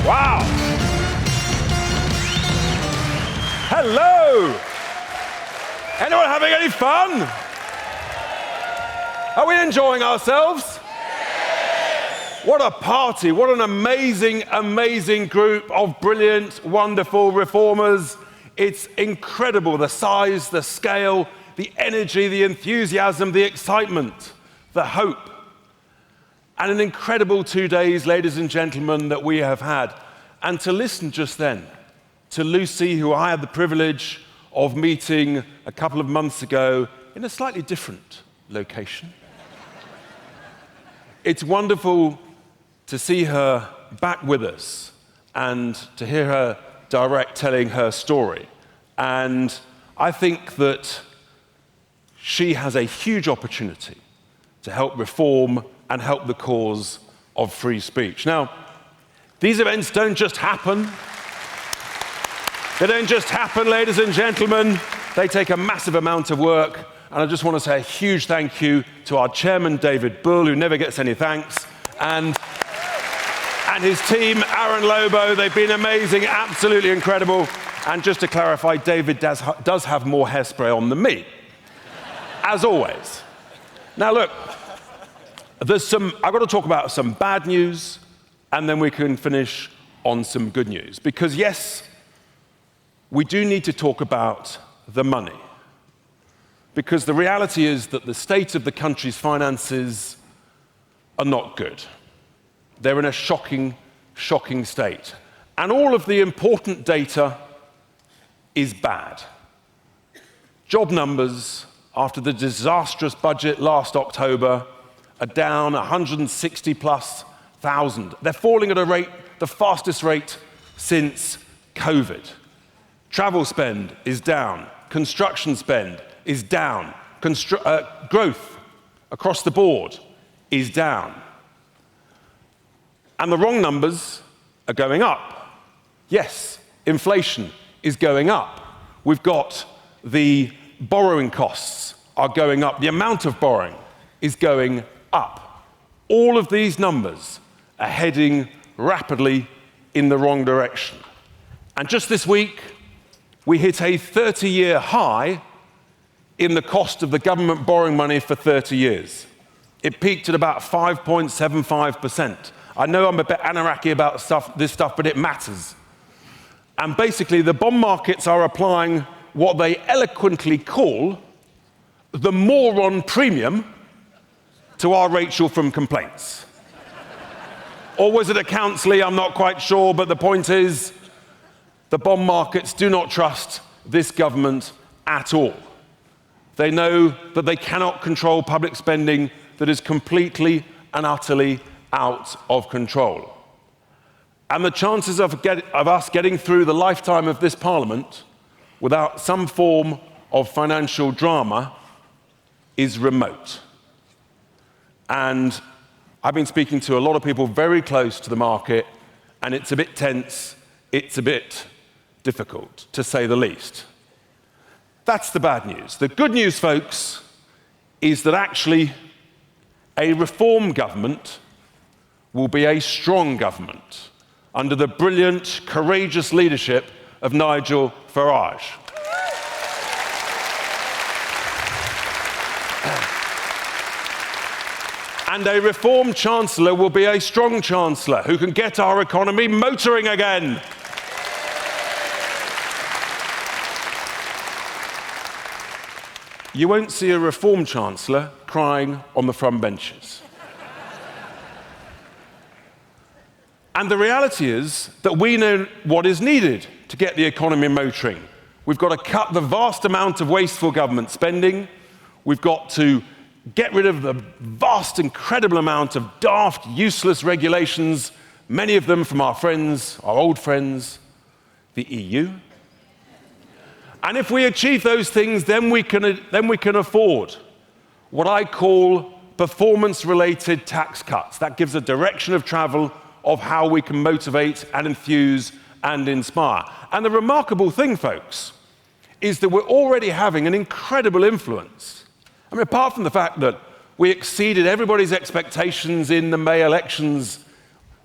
Wow. Hello. Anyone having any fun? Are we enjoying ourselves? What a party. What an amazing, amazing group of brilliant, wonderful reformers. It's incredible, the size, the scale, the energy, the enthusiasm, the excitement, the hope. And an incredible 2 days, ladies and gentlemen, that we have had. And to listen just then to Lucy, who I had the privilege of meeting a couple of months ago in a slightly different location. It's wonderful to see her back with us and to hear her direct telling her story. And I think that she has a huge opportunity to help reform and help the cause of free speech. Now, these events don't just happen. They don't just happen, ladies and gentlemen. They take a massive amount of work. And I just want to say a huge thank you to our chairman, David Bull, who never gets any thanks, and his team, Aaron Lobo. They've been amazing, absolutely incredible. And just to clarify, David does have more hairspray on than me, as always. Now, look. I've got to talk about some bad news, and then we can finish on some good news. Because yes, we do need to talk about the money. Because the reality is that the state of the country's finances are not good. They're in a shocking, shocking state. And all of the important data is bad. Job numbers after the disastrous budget last October are down 160,000+. They're falling at a rate, the fastest rate since COVID. Travel spend is down. Construction spend is down. Growth across the board is down. And the wrong numbers are going up. Yes, inflation is going up. We've got the borrowing costs are going up. The amount of borrowing is going up. All of these numbers are heading rapidly in the wrong direction. And just this week, we hit a 30-year high in the cost of the government borrowing money for 30 years. It peaked at about 5.75%. I know I'm a bit anarchy about this stuff, but it matters. And basically, the bond markets are applying what they eloquently call the moron premium to our Rachel from complaints. Or was it a Counselly? I'm not quite sure, but the point is, the bond markets do not trust this government at all. They know that they cannot control public spending that is completely and utterly out of control. And the chances of us getting through the lifetime of this Parliament without some form of financial drama is remote. And I've been speaking to a lot of people very close to the market, and it's a bit tense, it's a bit difficult, to say the least. That's the bad news. The good news, folks, is that actually a reform government will be a strong government under the brilliant, courageous leadership of Nigel Farage. And a reform chancellor will be a strong chancellor who can get our economy motoring again. You won't see a reform chancellor crying on the front benches. And the reality is that we know what is needed to get the economy motoring. We've got to cut the vast amount of wasteful government spending. We've got to get rid of the vast, incredible amount of daft, useless regulations, many of them from our friends, our old friends, the EU. And if we achieve those things, then we can afford what I call performance-related tax cuts. That gives a direction of travel of how we can motivate and enthuse and inspire. And the remarkable thing, folks, is that we're already having an incredible influence. I mean, apart from the fact that we exceeded everybody's expectations in the May elections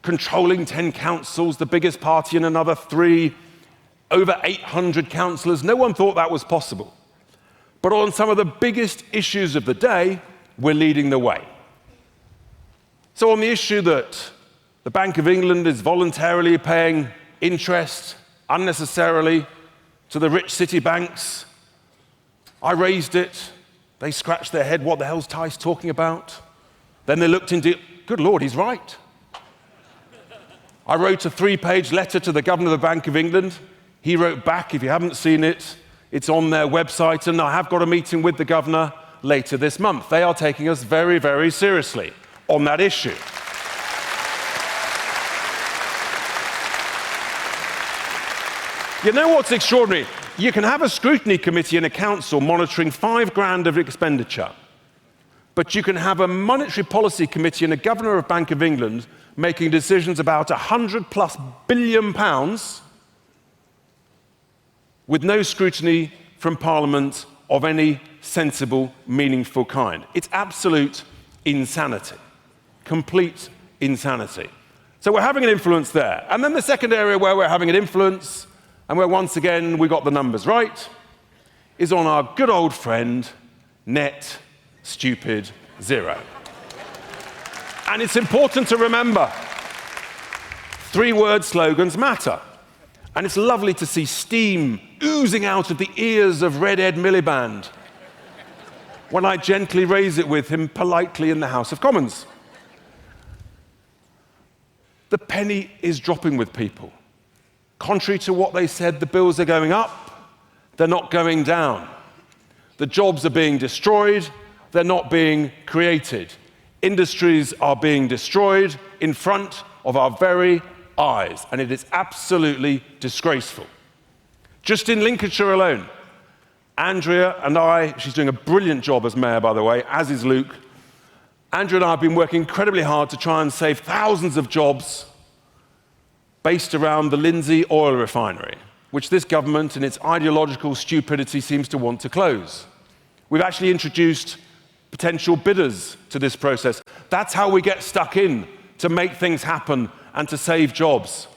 controlling 10 councils, the biggest party in another 3, over 800 councillors. No one thought that was possible. But on some of the biggest issues of the day, we're leading the way. So on the issue that the Bank of England is voluntarily paying interest unnecessarily to the rich city banks, I raised it. They scratched their head, what the hell's Tice talking about? Then they looked into it, good Lord, he's right. I wrote a 3-page letter to the governor of the Bank of England. He wrote back, if you haven't seen it, it's on their website, and I have got a meeting with the governor later this month. They are taking us very, very seriously on that issue. You know what's extraordinary? You can have a scrutiny committee in a council monitoring £5,000 of expenditure, but you can have a monetary policy committee and a governor of Bank of England making decisions about £100+ billion with no scrutiny from Parliament of any sensible, meaningful kind. It's absolute insanity, complete insanity. So we're having an influence there. And then the second area where we're having an influence, and where once again we got the numbers right, is on our good old friend, net stupid zero. And it's important to remember, 3-word slogans matter. And it's lovely to see steam oozing out of the ears of Red Ed Miliband when I gently raise it with him politely in the House of Commons. The penny is dropping with people. Contrary to what they said, the bills are going up, they're not going down. The jobs are being destroyed, they're not being created. Industries are being destroyed in front of our very eyes, and it is absolutely disgraceful. Just in Lincolnshire alone, Andrea and I, she's doing a brilliant job as mayor, by the way, as is Luke. Andrea and I have been working incredibly hard to try and save thousands of jobs based around the Lindsey oil refinery, which this government, in its ideological stupidity, seems to want to close. We've actually introduced potential bidders to this process. That's how we get stuck in to make things happen and to save jobs.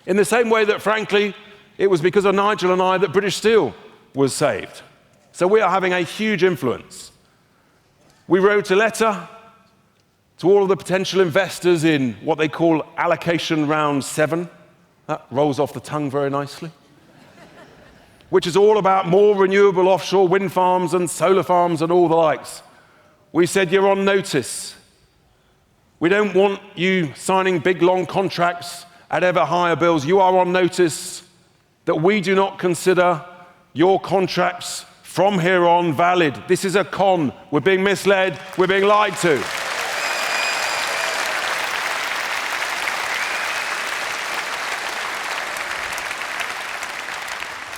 In the same way that, frankly, it was because of Nigel and I that British Steel was saved. So we are having a huge influence. We wrote a letter to all of the potential investors in what they call allocation round 7. That rolls off the tongue very nicely. Which is all about more renewable offshore wind farms and solar farms and all the likes. We said, you're on notice. We don't want you signing big, long contracts at ever higher bills. You are on notice that we do not consider your contracts from here on valid. This is a con. We're being misled. We're being lied to.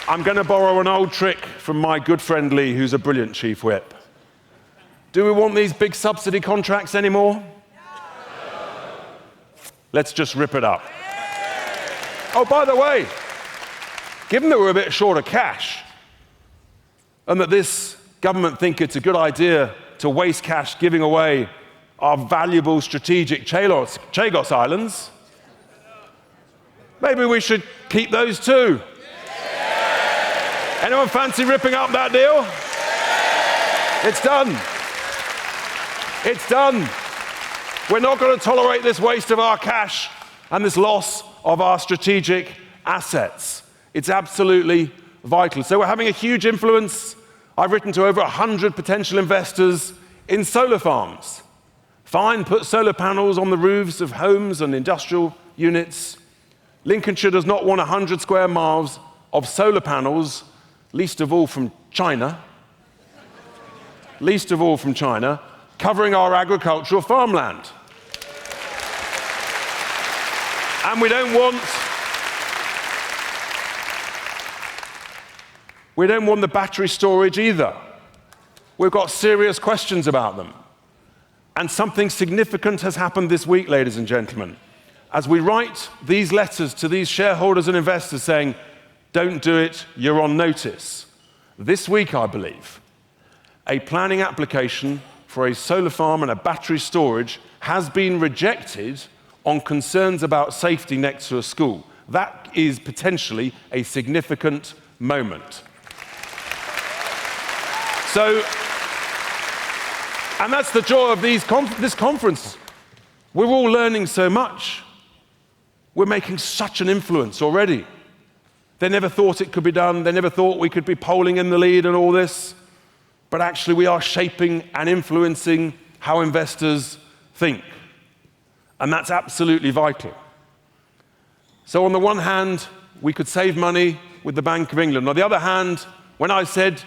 I'm going to borrow an old trick from my good friend Lee, who's a brilliant chief whip. Do we want these big subsidy contracts anymore? Let's just rip it up. Oh, by the way, given that we're a bit short of cash, and that this government think it's a good idea to waste cash giving away our valuable strategic Chagos Islands, maybe we should keep those too. Anyone fancy ripping up that deal? It's done. It's done. We're not going to tolerate this waste of our cash and this loss of our strategic assets. It's absolutely vital. So we're having a huge influence. I've written to over 100 potential investors in solar farms. Fine, put solar panels on the roofs of homes and industrial units. Lincolnshire does not want 100 square miles of solar panels, least of all from China, covering our agricultural farmland. And we don't want the battery storage either. We've got serious questions about them. And something significant has happened this week, ladies and gentlemen. As we write these letters to these shareholders and investors saying, don't do it, you're on notice. This week, I believe, a planning application for a solar farm and a battery storage has been rejected on concerns about safety next to a school. That is potentially a significant moment. So, and that's the joy of this conference. We're all learning so much. We're making such an influence already. They never thought it could be done. They never thought we could be polling in the lead and all this. But actually we are shaping and influencing how investors think. And that's absolutely vital. So on the one hand, we could save money with the Bank of England. On the other hand, when I said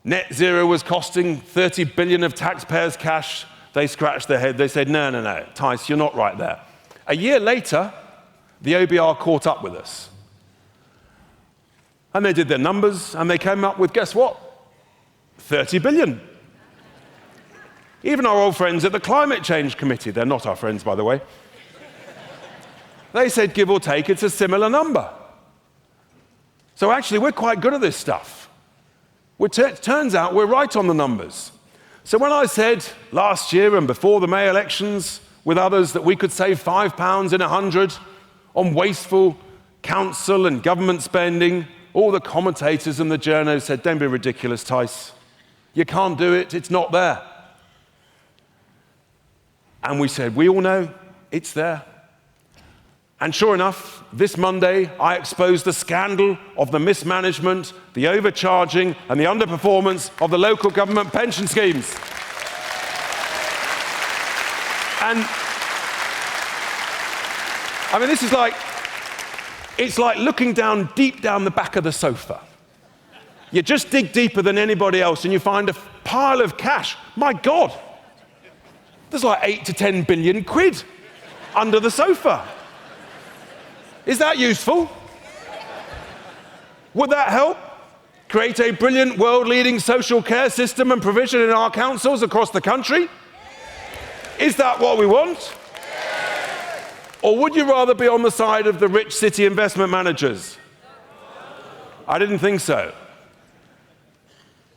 net zero was costing 30 billion of taxpayers' cash, they scratched their head. They said, no, Tice, you're not right there. A year later, the OBR caught up with us. And they did their numbers, and they came up with, guess what? 30 billion. Even our old friends at the Climate Change Committee, they're not our friends, by the way, they said, give or take, it's a similar number. So actually, we're quite good at this stuff. It turns out we're right on the numbers. So when I said last year and before the May elections with others that we could save £5 in 100 on wasteful council and government spending, all the commentators and the journos said, don't be ridiculous, Tice. You can't do it, it's not there. And we said, we all know it's there. And sure enough, this Monday, I exposed the scandal of the mismanagement, the overcharging, and the underperformance of the local government pension schemes. And, I mean, this is like, it's like looking down, deep down the back of the sofa. You just dig deeper than anybody else and you find a pile of cash. My God, there's like 8 to 10 billion quid under the sofa. Is that useful? Would that help create a brilliant world-leading social care system and provision in our councils across the country? Is that what we want? Or would you rather be on the side of the rich city investment managers? I didn't think so.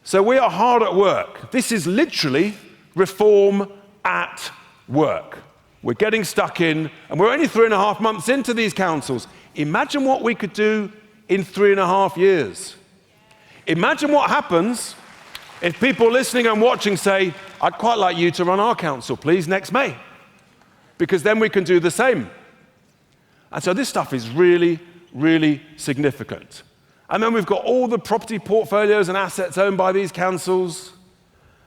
So we are hard at work. This is literally reform at work. We're getting stuck in, and we're only 3.5 months into these councils. Imagine what we could do in 3.5 years. Imagine what happens if people listening and watching say, I'd quite like you to run our council, please, next May. Because then we can do the same. And so this stuff is really, really significant. And then we've got all the property portfolios and assets owned by these councils.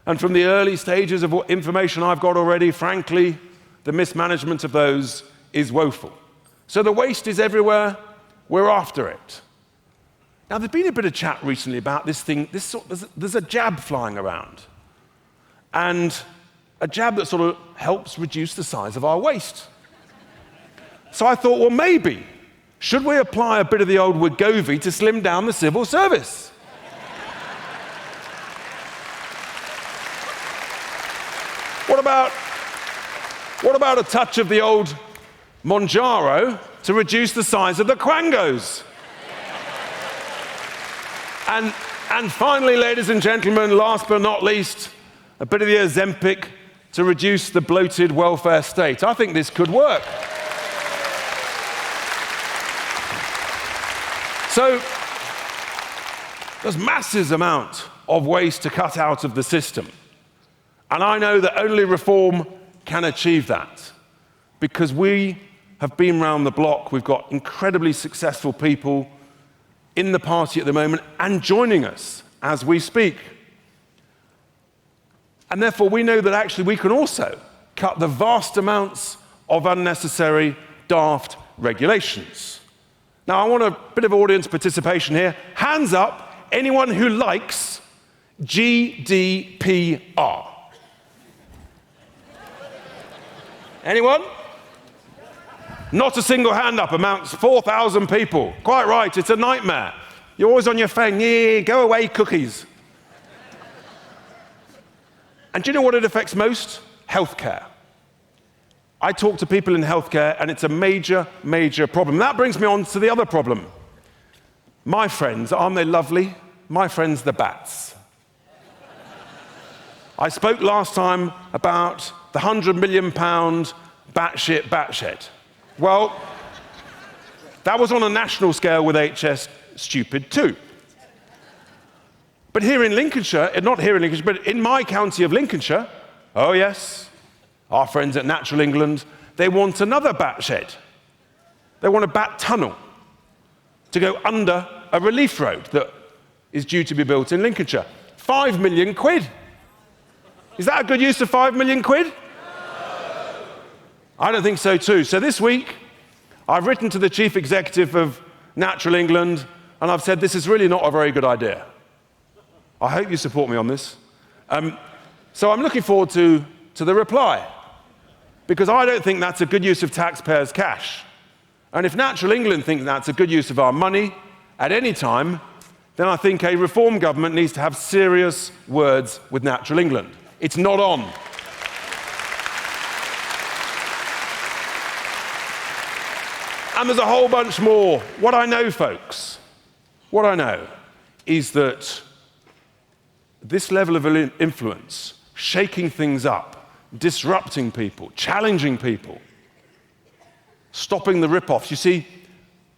And from the early stages of what information I've got already, frankly, the mismanagement of those is woeful. So the waste is everywhere. We're after it. Now, there's been a bit of chat recently about this thing. There's a jab flying around. And a jab that sort of helps reduce the size of our waste. So I thought, well, maybe, should we apply a bit of the old Wegovy to slim down the civil service? What about a touch of the old Monjaro to reduce the size of the Quangos? And finally, ladies and gentlemen, last but not least, a bit of the Ozempic to reduce the bloated welfare state. I think this could work. So there's massive amount of waste to cut out of the system. And I know that only reform can achieve that, because we have been round the block. We've got incredibly successful people in the party at the moment and joining us as we speak. And therefore, we know that actually we can also cut the vast amounts of unnecessary, daft regulations. Now, I want a bit of audience participation here. Hands up, anyone who likes GDPR. Anyone? Not a single hand up amongst 4,000 people. Quite right, it's a nightmare. You're always on your phone. Yeah, go away, cookies. And do you know what it affects most? Healthcare. I talk to people in healthcare, and it's a major, major problem. That brings me on to the other problem. My friends, aren't they lovely? My friends, the bats. I spoke last time about the £100 million batshit. Well, that was on a national scale with HS stupid too. But here in Lincolnshire, not here in Lincolnshire, but in my county of Lincolnshire, oh yes, our friends at Natural England, they want another bat shed. They want a bat tunnel to go under a relief road that is due to be built in Lincolnshire. 5 million quid. Is that a good use of 5 million quid? No. I don't think so too. So this week, I've written to the chief executive of Natural England, and I've said this is really not a very good idea. I hope you support me on this. So I'm looking forward to the reply, because I don't think that's a good use of taxpayers' cash. And if Natural England thinks that's a good use of our money at any time, then I think a reform government needs to have serious words with Natural England. It's not on. And there's a whole bunch more. What I know, folks, what I know is that this level of influence, shaking things up, disrupting people, challenging people, stopping the rip-offs. You see,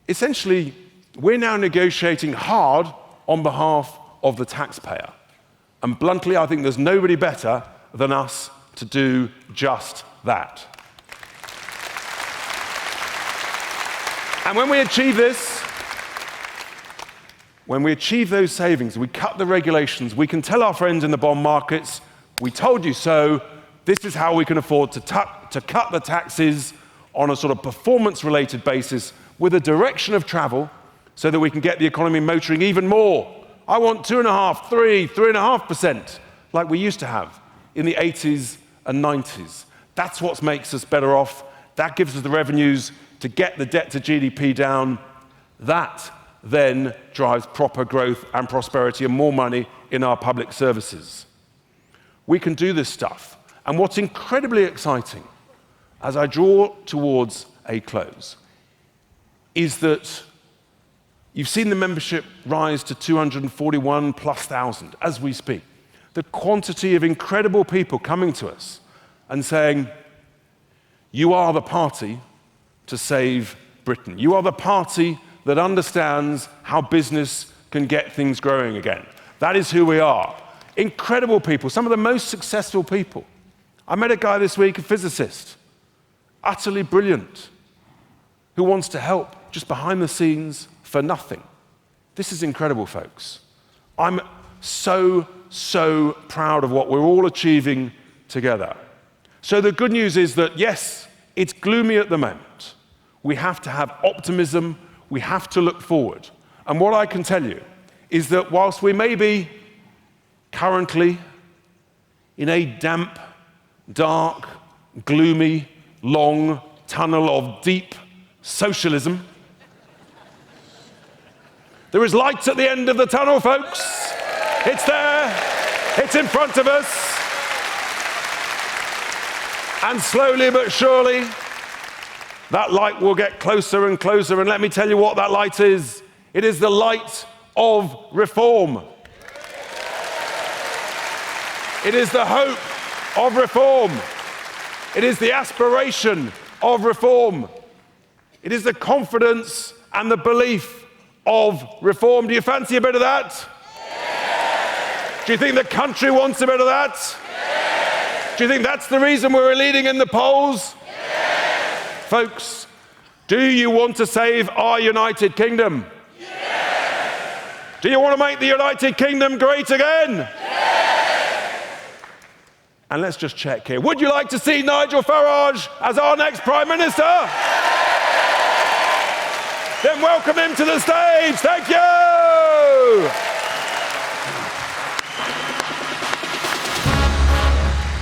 essentially, we're now negotiating hard on behalf of the taxpayer. And bluntly, I think there's nobody better than us to do just that. And when we achieve this, when we achieve those savings, we cut the regulations, we can tell our friends in the bond markets, we told you so, this is how we can afford to cut the taxes on a sort of performance-related basis with a direction of travel so that we can get the economy motoring even more. I want 2.5%, 3.5%, like we used to have in the 80s and 90s. That's what makes us better off. That gives us the revenues to get the debt to GDP down. That then drives proper growth and prosperity and more money in our public services. We can do this stuff. And what's incredibly exciting, as I draw towards a close, is that you've seen the membership rise to 241,000+ as we speak. The quantity of incredible people coming to us and saying, you are the party to save Britain. You are the party that understands how business can get things growing again. That is who we are. Incredible people, some of the most successful people. I met a guy this week, a physicist, utterly brilliant, who wants to help just behind the scenes for nothing. This is incredible, folks. I'm so proud of what we're all achieving together. So the good news is that, yes, it's gloomy at the moment. We have to have optimism. We have to look forward. And what I can tell you is that whilst we may be currently in a damp, dark, gloomy, long tunnel of deep socialism, there is light at the end of the tunnel, folks. It's there. It's in front of us. And slowly but surely, that light will get closer and closer. And let me tell you what that light is. It is the light of reform. It is the hope of reform. It is the aspiration of reform. It is the confidence and the belief of reform. Do you fancy a bit of that? Yes. Do you think the country wants a bit of that? Yes. Do you think that's the reason we're leading in the polls? Yes. Folks, do you want to save our United Kingdom? Yes. Do you want to make the United Kingdom great again? Yes. And let's just check here. Would you like to see Nigel Farage as our next Prime Minister? Yes. Then welcome him to the stage. Thank you.